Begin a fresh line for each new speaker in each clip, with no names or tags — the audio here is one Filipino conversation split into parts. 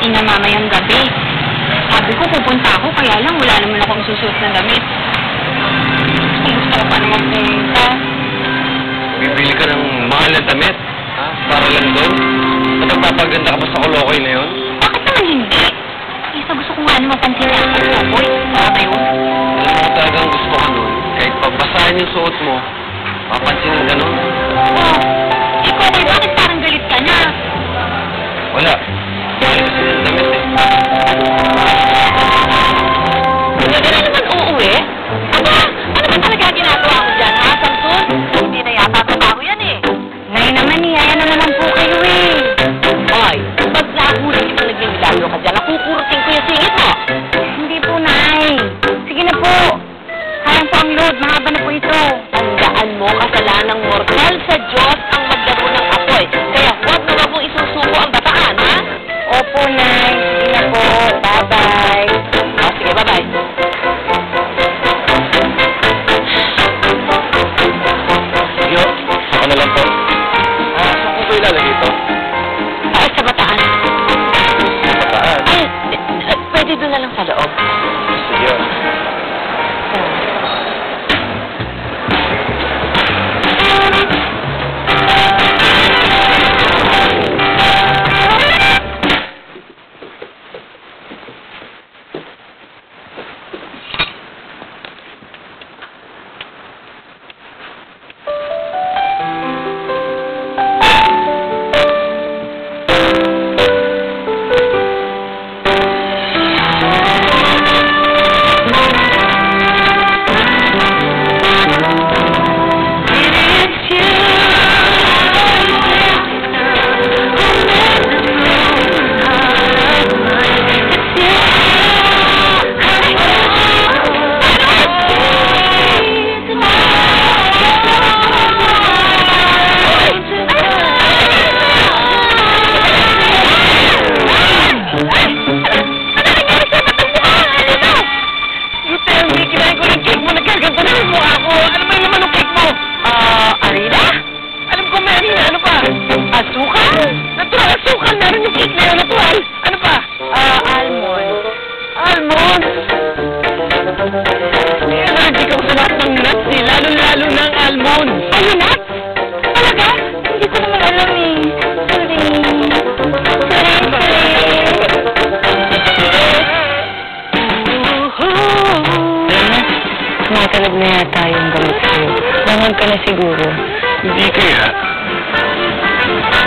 meeting na mamayang gabi. Sabi ko, pupunta ako, kaya lang wala naman akong susuot na damit. Gusto ko pa naman pumunta.
Bibili ka ng mahal na damit? Ha? Para lang doon? At magpapaganda ka pa sa kolokoy na yun?
Bakit naman hindi? Isa gusto ko nga naman pansin na ako, Popoy. Para kayo.
Alam mo talagang gusto ka nun. Kahit pabasahin yung suot mo, papansin ng ganun.
Oh, ikaw ba? Bakit parang galit ka na?
Wala. Galit kasi ng damit eh.
Hindi ka na naman uuwi? Aba, ano ba talaga ginagawa ko dyan, ha, Samson? Hindi na yata trabaho yan eh. Nay naman eh, ayan na naman po kayo eh.
Ay, pag nakulit yung naging-milagro ka dyan, nakukurutin ko yung singit mo.
Hindi po, Nay. Sige na po. Sayang po ang load, mahaba na po ito.
Tandaan mo, kasalanang mortal sa Diyos ang maglaro ng apoy. Kaya huwag na mong isusuko ang bataan, ha?
Opo, Nay. Sige na po. Bye-bye.
O, sige, bye-bye.
Yo, ako na lang po. Saan ko ilalagay ito?
Kahit sa bataan.
Bataan.
Ay, pwede doon na lang sa loob.
Sige.
Tumatalab na yata yung gamit ko. Bangon ka na siguro.
Hindi kaya.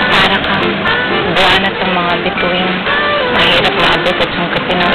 Para kang buwan at ang mga bituin. Mahirap maabot at sangkatin ng